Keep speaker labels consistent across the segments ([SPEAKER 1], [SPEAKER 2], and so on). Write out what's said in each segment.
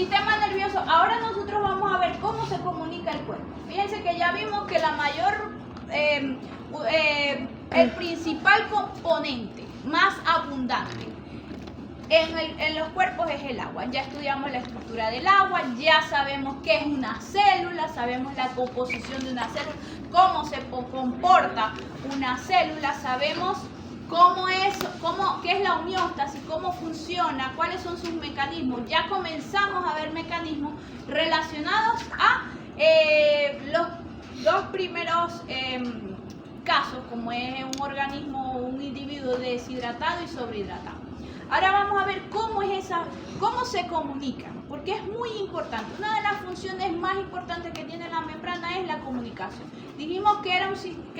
[SPEAKER 1] Sistema nervioso. Ahora nosotros vamos a ver cómo se comunica el cuerpo. Fíjense que ya vimos que el principal componente más abundante en los cuerpos es el agua. Ya estudiamos la estructura del agua, ya sabemos qué es una célula, sabemos la composición de una célula, cómo se comporta una célula, sabemos qué es la homeostasis, cómo funciona, cuáles son sus mecanismos. Ya comenzamos a ver mecanismos relacionados a los dos primeros casos, como es un organismo o un individuo deshidratado y sobrehidratado. Ahora vamos a ver cómo se comunican, porque es muy importante. Una de las funciones más importantes que tiene la membrana es la comunicación. Dijimos que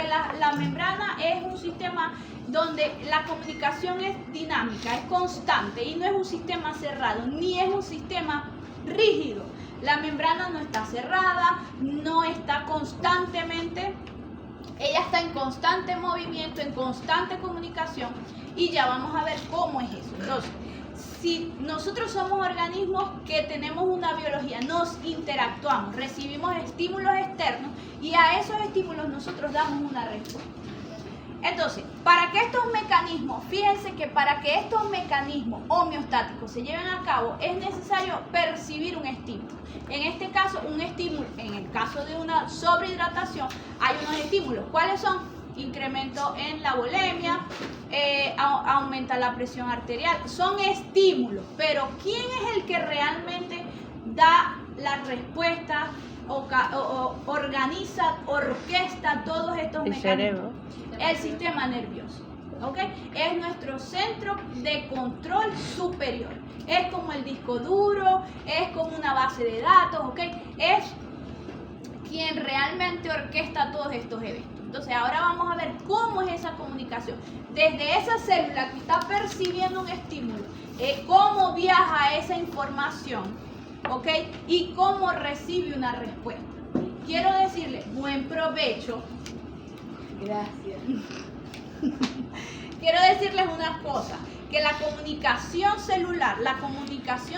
[SPEAKER 1] la membrana es un sistema donde la comunicación es dinámica, es constante y no es un sistema cerrado, ni es un sistema rígido. La membrana no está cerrada, no está constantemente, ella está en constante movimiento, en constante comunicación, y ya vamos a ver cómo es eso. Entonces, si nosotros somos organismos que tenemos una biología, nos interactuamos, recibimos estímulos externos y a esos estímulos nosotros damos una respuesta. Entonces, para que estos mecanismos, fíjense que para que estos mecanismos homeostáticos se lleven a cabo es necesario percibir un estímulo. En este caso, un estímulo, en el caso de una sobrehidratación, hay unos estímulos. ¿Cuáles son? Incremento en la volemia, aumenta la presión arterial. Son estímulos, pero ¿quién es el que realmente da la respuesta? Organiza, orquesta todos estos mecanismos.
[SPEAKER 2] Cerebro.
[SPEAKER 1] El sistema nervioso, ¿ok? Es nuestro centro de control superior. Es como el disco duro, es como una base de datos, ¿ok? Es quien realmente orquesta todos estos eventos. Entonces ahora vamos a ver cómo es esa comunicación. Desde esa célula que está percibiendo un estímulo, cómo viaja esa información, ¿ok? Y cómo recibe una respuesta. Quiero decirle, buen provecho. Gracias. Quiero decirles una cosa, que la comunicación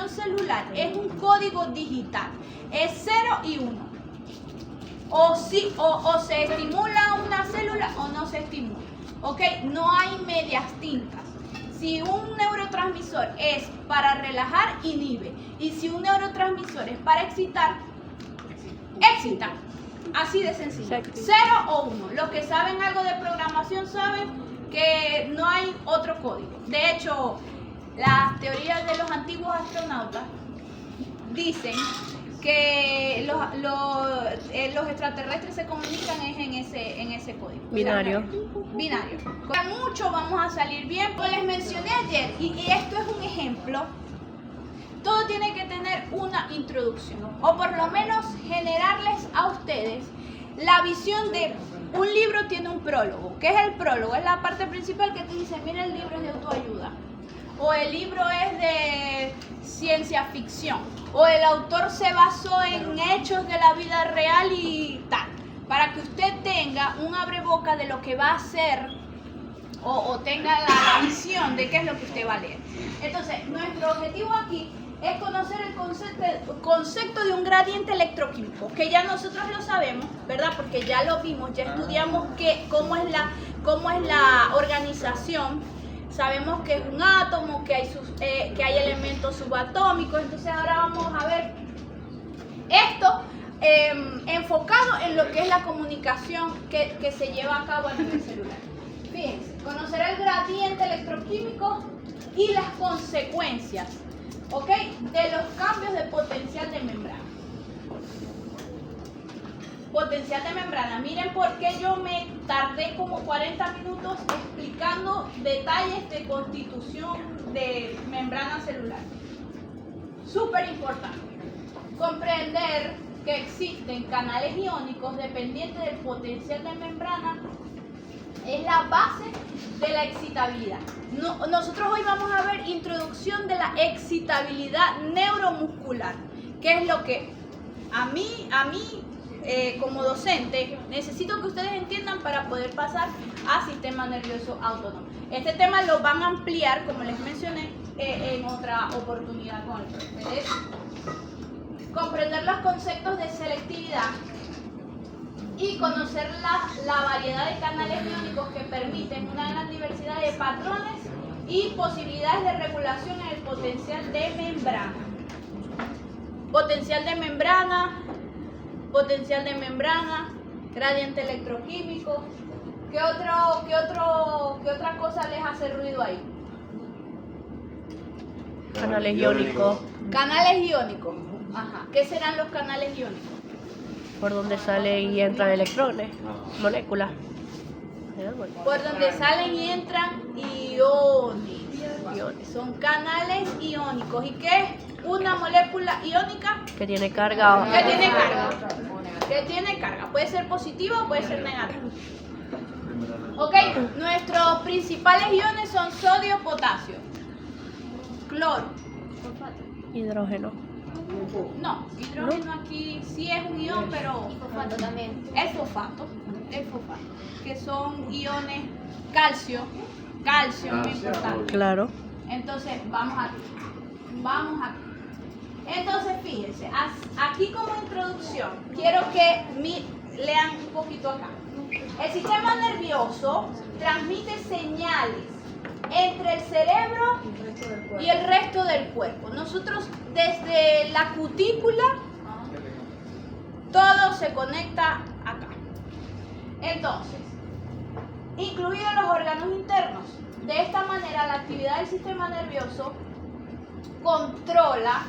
[SPEAKER 1] celular es un código digital, es 0 y 1. O se estimula una célula o no se estimula, ¿ok? No hay medias tintas. Si un neurotransmisor es para relajar, inhibe. Y si un neurotransmisor es para excitar, excita. Así de sencillo. 0 o 1. Los que saben algo de programación saben que no hay otro código. De hecho, las teorías de los antiguos astronautas dicen que los extraterrestres se comunican en ese código.
[SPEAKER 2] Binario.
[SPEAKER 1] Binario. Con mucho vamos a salir bien. Como les mencioné ayer, y esto es un ejemplo, todo tiene que tener una introducción, o por lo menos generarles a ustedes la visión de un libro tiene un prólogo. ¿Qué es el prólogo? Es la parte principal que te dice, mira, el libro es de autoayuda, o el libro es de ciencia ficción, o el autor se basó en hechos de la vida real y tal, para que usted tenga un abreboca de lo que va a hacer o tenga la visión de qué es lo que usted va a leer. Entonces, nuestro objetivo aquí es conocer el concepto de un gradiente electroquímico, que ya nosotros lo sabemos, ¿verdad? Porque ya lo vimos, ya estudiamos cómo es la organización. Sabemos que es un átomo, que hay elementos subatómicos. Entonces ahora vamos a ver esto enfocado en lo que es la comunicación que se lleva a cabo a nivel celular. Fíjense, conocer el gradiente electroquímico y las consecuencias, ¿ok?, de los cambios de potencial de membrana. Potencial de membrana. Miren por qué yo me tardé como 40 minutos explicando detalles de constitución de membrana celular. Súper importante. Comprender que existen canales iónicos dependientes del potencial de membrana es la base de la excitabilidad. Nosotros hoy vamos a ver introducción de la excitabilidad neuromuscular, que es lo que a mí como docente necesito que ustedes entiendan para poder pasar a sistema nervioso autónomo. Este tema lo van a ampliar, como les mencioné, en otra oportunidad con el profe. comprender los conceptos de selectividad y conocer la variedad de canales iónicos que permiten una gran diversidad de patrones y posibilidades de regulación en el potencial de membrana. Potencial de membrana, gradiente electroquímico. ¿Qué otra cosa les hace ruido ahí?
[SPEAKER 2] Canales iónicos.
[SPEAKER 1] Canales iónicos. Ajá. ¿Qué serán los canales iónicos?
[SPEAKER 2] Por donde salen y entran electrones, moléculas.
[SPEAKER 1] Por donde salen y entran iones. Son canales iónicos. ¿Y qué es una molécula iónica?
[SPEAKER 2] Que tiene carga.
[SPEAKER 1] Que tiene carga. Que tiene carga. Puede ser positiva o puede ser negativa. Ok, nuestros principales iones son sodio, potasio, cloro,
[SPEAKER 2] Hidrógeno.
[SPEAKER 1] no, hidrógeno aquí sí es un ion, pero
[SPEAKER 3] Fosfato también.
[SPEAKER 1] el fosfato, que son iones calcio, muy importante.
[SPEAKER 2] Claro.
[SPEAKER 1] Entonces, vamos aquí. Entonces, fíjense, aquí como introducción, quiero que lean un poquito acá. El sistema nervioso transmite señales entre el cerebro y el resto del cuerpo. Nosotros, desde la cutícula, todo se conecta acá. Entonces, incluidos los órganos internos. De esta manera, la actividad del sistema nervioso controla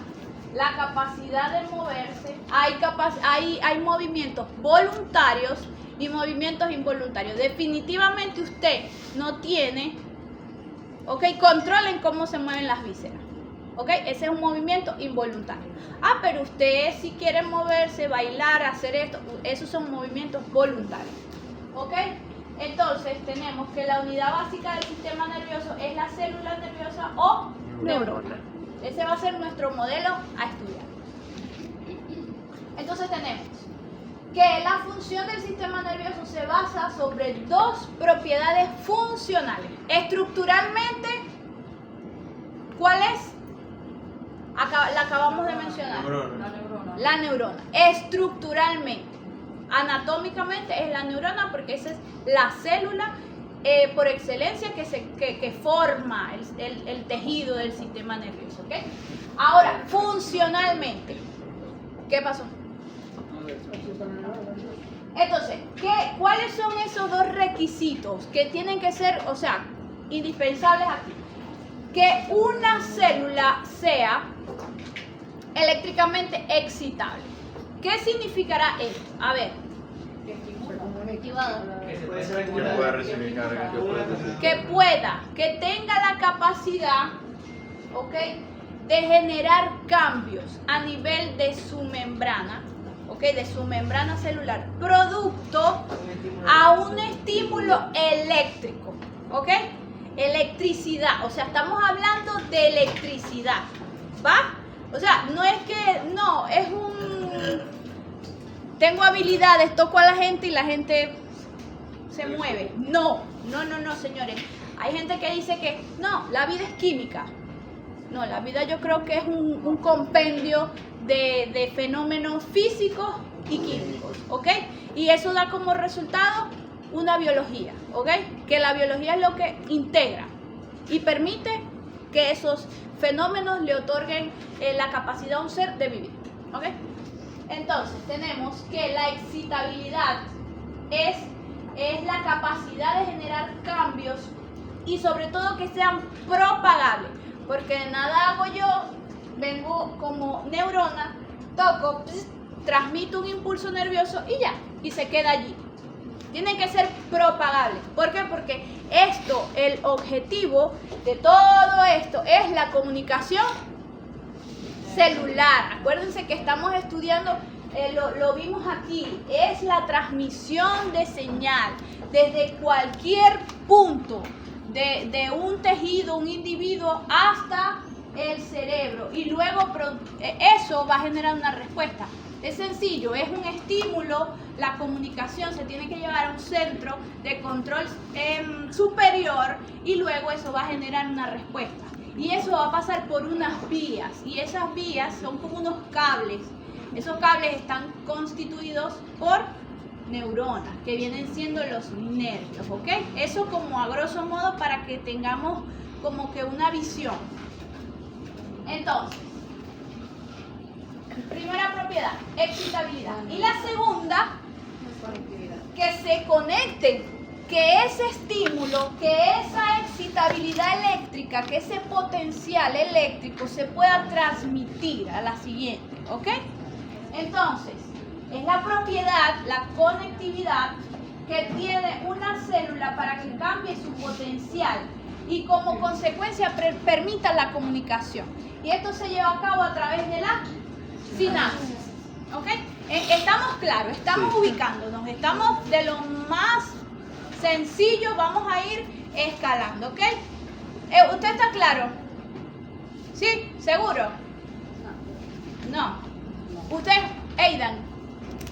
[SPEAKER 1] la capacidad de moverse. Hay movimientos voluntarios y movimientos involuntarios. Definitivamente usted no tiene, controlen cómo se mueven las vísceras. Ese es un movimiento involuntario. Pero usted si quiere moverse, bailar, hacer esto, esos son movimientos voluntarios. Entonces tenemos que la unidad básica del sistema nervioso es la célula nerviosa o neurona. Ese va a ser nuestro modelo a estudiar. Entonces tenemos que la función del sistema nervioso se basa sobre dos propiedades funcionales. Estructuralmente, ¿cuál es? La acabamos de mencionar. La neurona. Estructuralmente. Anatómicamente es la neurona porque esa es la célula por excelencia que forma el tejido del sistema nervioso. Ahora, funcionalmente, ¿qué pasó? Entonces, ¿cuáles son esos dos requisitos que tienen que ser, indispensables aquí? Que una célula sea eléctricamente excitable. ¿Qué significará esto? A ver.
[SPEAKER 4] Que pueda recibir carga,
[SPEAKER 1] que tenga la capacidad, de generar cambios a nivel de su membrana, de su membrana celular, producto a un estímulo eléctrico, electricidad, estamos hablando de electricidad, ¿va? Tengo habilidades, toco a la gente y la gente se mueve. No, señores. Hay gente que dice que no, la vida es química. No, la vida yo creo que es un compendio de fenómenos físicos y químicos, Y eso da como resultado una biología, Que la biología es lo que integra y permite que esos fenómenos le otorguen la capacidad a un ser de vivir, Entonces, tenemos que la excitabilidad es la capacidad de generar cambios y sobre todo que sean propagables, porque de nada hago yo, vengo como neurona, toco, transmito un impulso nervioso y ya, y se queda allí. Tienen que ser propagables. ¿Por qué? Porque el objetivo de todo esto es la comunicación celular. Acuérdense que estamos estudiando, lo vimos aquí, es la transmisión de señal desde cualquier punto de un tejido, un individuo, hasta el cerebro. Y luego eso va a generar una respuesta. Es sencillo, es un estímulo, la comunicación se tiene que llevar a un centro de control superior y luego eso va a generar una respuesta. Y eso va a pasar por unas vías y esas vías son como unos cables Esos cables están constituidos por neuronas, que vienen siendo los nervios, ¿ok? Eso como a grosso modo para que tengamos como que una visión. Entonces, primera propiedad, excitabilidad. Y la segunda, que se conecten, que ese estímulo, que esa excitabilidad eléctrica, que ese potencial eléctrico se pueda transmitir a la siguiente, ¿ok? Entonces, es la propiedad, la conectividad que tiene una célula para que cambie su potencial y como consecuencia permita la comunicación. Y esto se lleva a cabo a través de la sinapsis, ¿ok? Estamos claros, estamos ubicándonos, estamos de lo más sencillo, vamos a ir escalando, ¿ok? ¿Usted está claro? ¿Sí? ¿Seguro? No. ¿Usted, Aidan?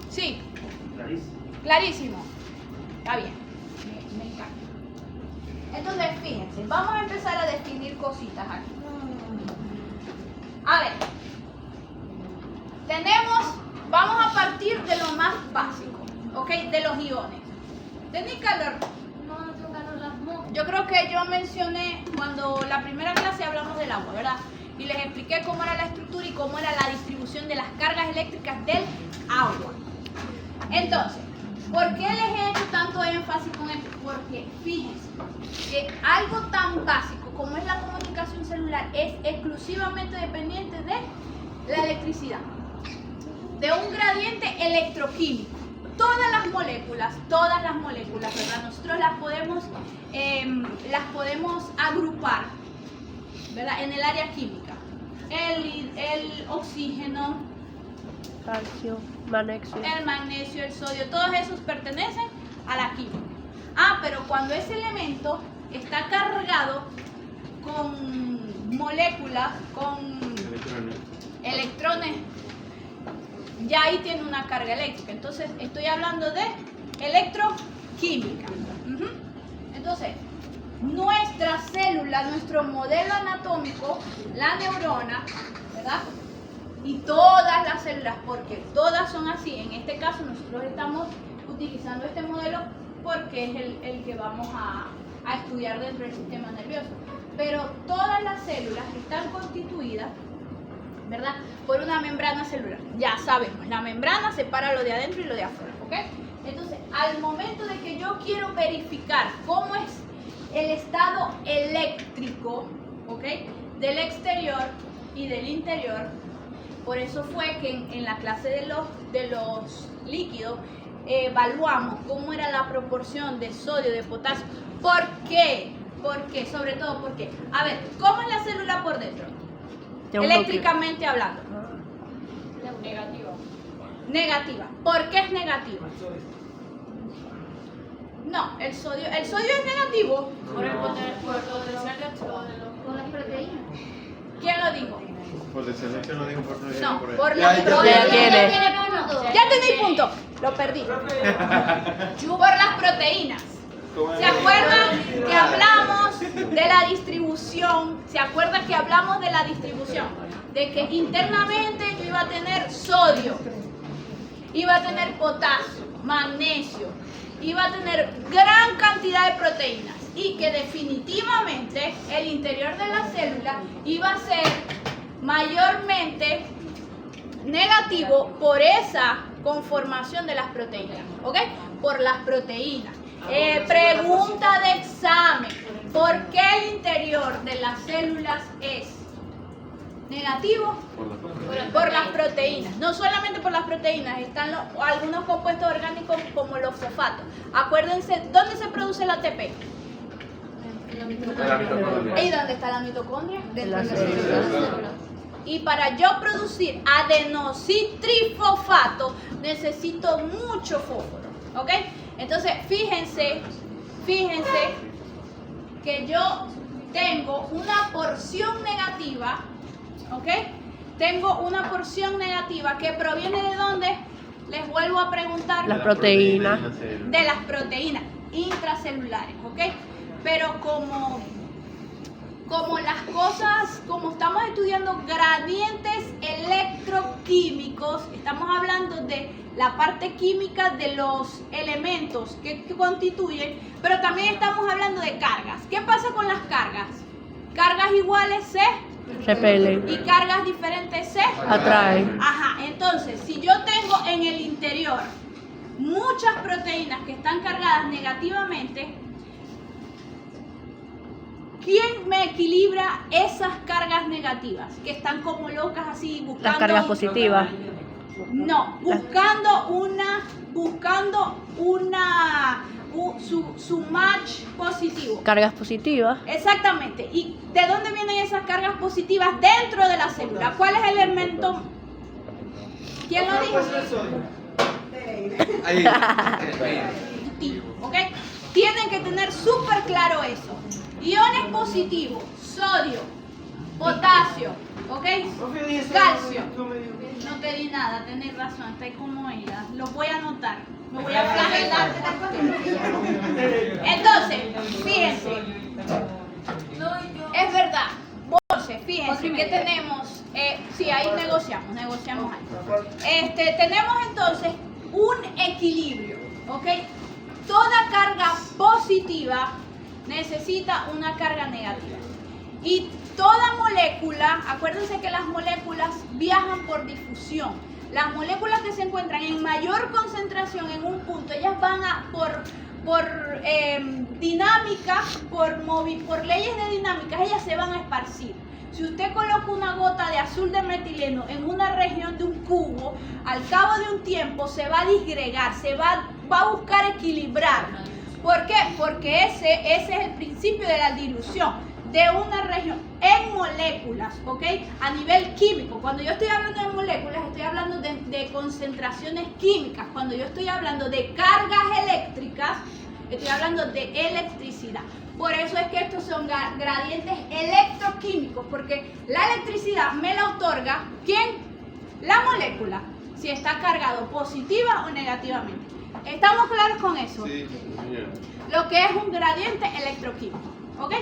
[SPEAKER 1] Sí. Clarísimo. Está bien. Me encanta. Entonces, fíjense, vamos a empezar a definir cositas aquí. A ver. Vamos a partir de lo más básico, ¿ok? De los iones. ¿Tenéis calor?
[SPEAKER 3] No tengo calor las moscas.
[SPEAKER 1] Yo creo que yo mencioné cuando la primera clase hablamos del agua, ¿verdad? Y les expliqué cómo era la estructura y cómo era la distribución de las cargas eléctricas del agua. Entonces, ¿por qué les he hecho tanto énfasis con esto? Porque fíjense que algo tan básico como es la comunicación celular es exclusivamente dependiente de la electricidad, de un gradiente electroquímico. Todas las moléculas, ¿verdad? Nosotros las podemos agrupar, ¿verdad? En el área química. El oxígeno,
[SPEAKER 2] Calcio, magnesio.
[SPEAKER 1] el magnesio, el sodio, todos esos pertenecen a la química. Pero cuando ese elemento está cargado con moléculas, con electrones, ya ahí tiene una carga eléctrica. Entonces, estoy hablando de electroquímica. Entonces, nuestra célula, nuestro modelo anatómico, la neurona, ¿verdad? Y todas las células, porque todas son así. En este caso, nosotros estamos utilizando este modelo porque es el que vamos a estudiar dentro del sistema nervioso. Pero todas las células están constituidas, ¿verdad?, por una membrana celular. Ya sabemos, la membrana separa lo de adentro y lo de afuera, ¿ok? Entonces, al momento de que yo quiero verificar cómo es el estado eléctrico, ¿ok?, del exterior y del interior, por eso fue que en la clase de los líquidos evaluamos cómo era la proporción de sodio, de potasio. ¿Por qué? Porque, sobre todo porque, a ver, ¿cómo es la célula por dentro? Eléctricamente hablando.
[SPEAKER 3] Negativa.
[SPEAKER 1] Negativa. ¿Por qué es negativa? No, el sodio es negativo.
[SPEAKER 3] Por el potencial de acción con las proteínas.
[SPEAKER 1] ¿Quién lo dijo?
[SPEAKER 4] Por descendencia lo digo por no
[SPEAKER 1] No,
[SPEAKER 4] por ahí.
[SPEAKER 1] por la
[SPEAKER 2] Ya
[SPEAKER 1] proteína.
[SPEAKER 2] tiene.
[SPEAKER 1] Ya tenéis punto. Lo perdí. Por las proteínas. ¿Se acuerdan que hablamos de la distribución? ¿Se acuerdan que hablamos de la distribución? De que internamente yo iba a tener sodio, iba a tener potasio, magnesio, iba a tener gran cantidad de proteínas y que definitivamente el interior de la célula iba a ser mayormente negativo por esa conformación de las proteínas, ¿ok? Por las proteínas. Pregunta de examen: ¿por qué el interior de las células es negativo? Por las proteínas. No solamente por las proteínas, están algunos compuestos orgánicos como los fosfatos. Acuérdense, ¿dónde se produce el ATP? ¿Y dónde está la mitocondria? Dentro de la célula. Y para yo producir adenositrifosfato necesito mucho fósforo, ¿ok? Entonces, fíjense que yo tengo una porción negativa, ¿ok? Tengo una porción negativa que proviene ¿de dónde? Les vuelvo a preguntar.
[SPEAKER 2] Las proteínas.
[SPEAKER 1] De las proteínas intracelulares, ¿ok? Pero como como las cosas, como estamos estudiando gradientes electroquímicos, estamos hablando de la parte química de los elementos que constituyen, pero también estamos hablando de cargas. ¿Qué pasa con las cargas? Cargas iguales se
[SPEAKER 2] Repelen.
[SPEAKER 1] y cargas diferentes se
[SPEAKER 2] Atraen.
[SPEAKER 1] Ajá, entonces, si yo tengo en el interior muchas proteínas que están cargadas negativamente, ¿quién me equilibra esas cargas negativas? Que están como locas así buscando...
[SPEAKER 2] Las cargas positivas.
[SPEAKER 1] No, su match positivo.
[SPEAKER 2] Cargas positivas.
[SPEAKER 1] Exactamente. ¿Y de dónde vienen esas cargas positivas dentro de la célula? ¿Cuál es el elemento? ¿Quién lo dijo?
[SPEAKER 4] Ahí.
[SPEAKER 1] Positivo, ¿ok? Tienen que tener súper claro eso. Iones positivos, sodio, potasio, ¿ok? Calcio. No te di nada, tenés razón, está ahí como ella. Los voy a anotar. Me voy a flagelar. Entonces, fíjense. Es verdad. Entonces, fíjense que tenemos, sí, ahí negociamos ahí. Tenemos entonces un equilibrio, ¿ok? Toda carga positiva necesita una carga negativa. Y toda molécula, acuérdense que las moléculas viajan por difusión. Las moléculas que se encuentran en mayor concentración en un punto, ellas van a por dinámica, por leyes de dinámica, ellas se van a esparcir. Si usted coloca una gota de azul de metileno en una región de un cubo, al cabo de un tiempo se va a disgregar, va a buscar equilibrar. ¿Por qué? Porque ese es el principio de la dilución de una región en moléculas, ¿ok? A nivel químico. Cuando yo estoy hablando de moléculas, estoy hablando de concentraciones químicas. Cuando yo estoy hablando de cargas eléctricas, estoy hablando de electricidad. Por eso es que estos son gradientes electroquímicos, porque la electricidad me la otorga, ¿quién? La molécula, si está cargado positiva o negativamente. ¿Estamos claros con eso?
[SPEAKER 4] Sí, señor.
[SPEAKER 1] Lo que es un gradiente electroquímico, ¿ok?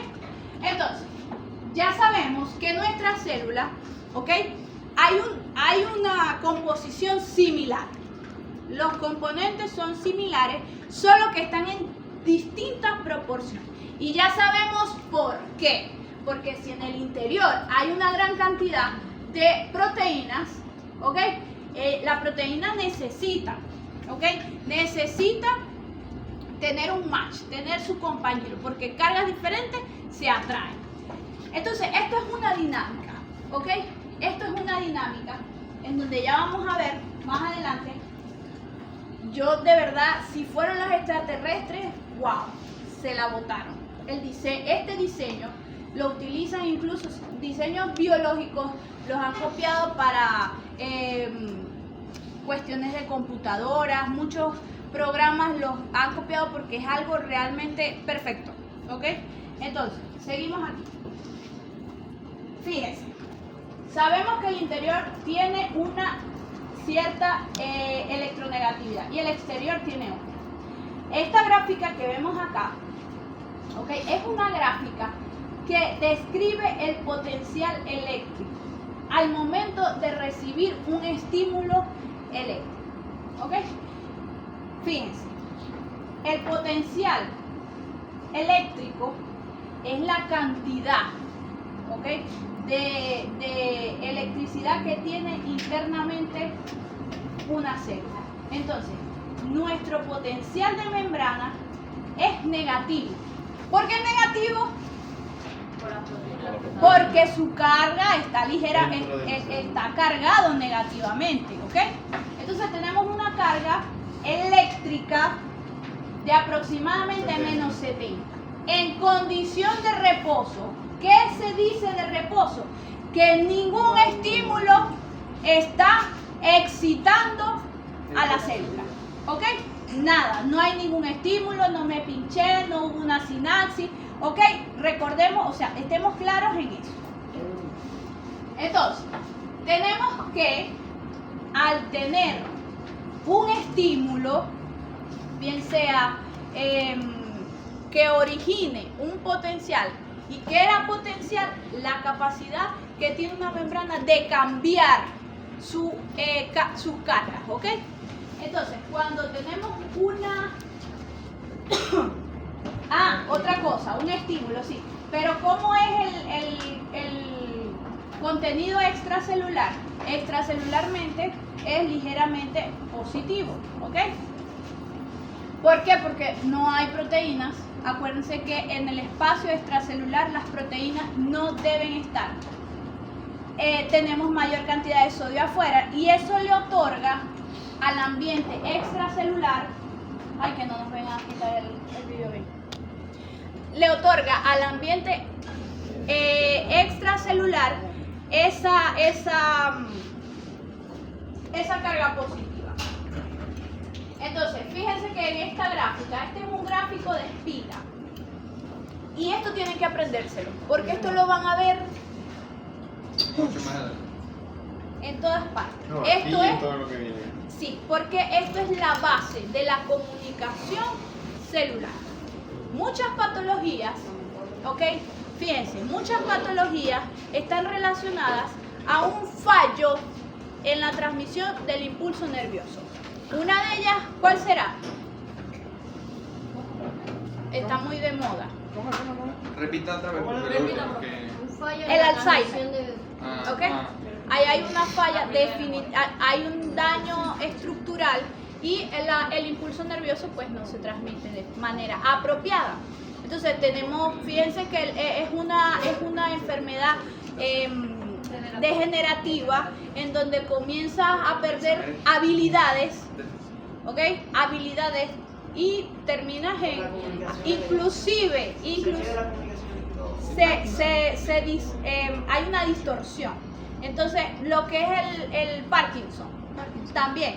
[SPEAKER 1] Entonces, ya sabemos que nuestra célula, ¿ok? Hay una composición similar. Los componentes son similares, solo que están en distintas proporciones. Y ya sabemos por qué. Porque si en el interior hay una gran cantidad de proteínas, ¿ok? La proteína necesita, ¿ok? Necesita tener un match, tener su compañero, porque cargas diferentes se atraen. Entonces, esto es una dinámica, ¿ok? Esto es una dinámica en donde ya vamos a ver más adelante. Yo de verdad, si fueron los extraterrestres, wow, se la botaron. Este diseño lo utilizan incluso diseños biológicos, los han copiado para cuestiones de computadoras, muchos programas los han copiado porque es algo realmente perfecto, ¿ok? Entonces, seguimos aquí. Fíjense, sabemos que el interior tiene una cierta electronegatividad y el exterior tiene otra. Esta gráfica que vemos acá, ¿ok? Es una gráfica que describe el potencial eléctrico al momento de recibir un estímulo eléctrico, ¿ok? Fíjense, el potencial eléctrico es la cantidad, ¿ok?, de electricidad que tiene internamente una célula. Entonces, nuestro potencial de membrana es negativo. ¿Por qué es negativo? Porque su carga está ligera, está cargado negativamente, ¿ok? Entonces tenemos una carga eléctrica de aproximadamente menos 70. En condición de reposo, ¿qué se dice de reposo? Que ningún estímulo está excitando a la célula, ¿ok? Nada, no hay ningún estímulo, no me pinché, no hubo una sinapsis, ¿ok? Recordemos, o sea, estemos claros en eso. Entonces, tenemos que, al tener un estímulo, bien sea que origine un potencial ¿Y qué era potenciar? La capacidad que tiene una membrana de cambiar sus cargas, ¿ok? Entonces, cuando tenemos una... otra cosa, un estímulo, sí. Pero ¿cómo es el contenido extracelular? Extracelularmente es ligeramente positivo, ¿ok? ¿Por qué? Porque no hay proteínas. Acuérdense que en el espacio extracelular las proteínas no deben estar. Tenemos mayor cantidad de sodio afuera y eso le otorga al ambiente extracelular, ay, que no nos vengan a quitar el video bien, le otorga al ambiente extracelular esa carga positiva. Entonces, fíjense que en esta gráfica, este es un gráfico de espiga. Y esto tienen que aprendérselo, porque esto lo van a ver
[SPEAKER 4] Mucho más adelante.
[SPEAKER 1] en todas partes.
[SPEAKER 4] No,
[SPEAKER 1] Esto
[SPEAKER 4] aquí
[SPEAKER 1] es,
[SPEAKER 4] en todo lo que viene.
[SPEAKER 1] sí, porque esto es la base de la comunicación celular. Muchas patologías, ¿ok? Fíjense, muchas patologías están relacionadas a un fallo en la transmisión del impulso nervioso. Una de ellas, ¿cuál será? Está muy de moda.
[SPEAKER 4] Repita otra vez.
[SPEAKER 3] Repita,
[SPEAKER 4] porque...
[SPEAKER 3] Un fallo en
[SPEAKER 1] El
[SPEAKER 3] la
[SPEAKER 1] Alzheimer.
[SPEAKER 3] transmisión de...
[SPEAKER 1] ¿Ok? Ahí hay una falla, hay un daño estructural y el impulso nervioso pues no se transmite de manera apropiada. Entonces tenemos, fíjense que es una enfermedad degenerativa en donde comienzas a perder habilidades, ¿ok? Habilidades y terminas en, inclusive hay una distorsión. Entonces, lo que es el Parkinson también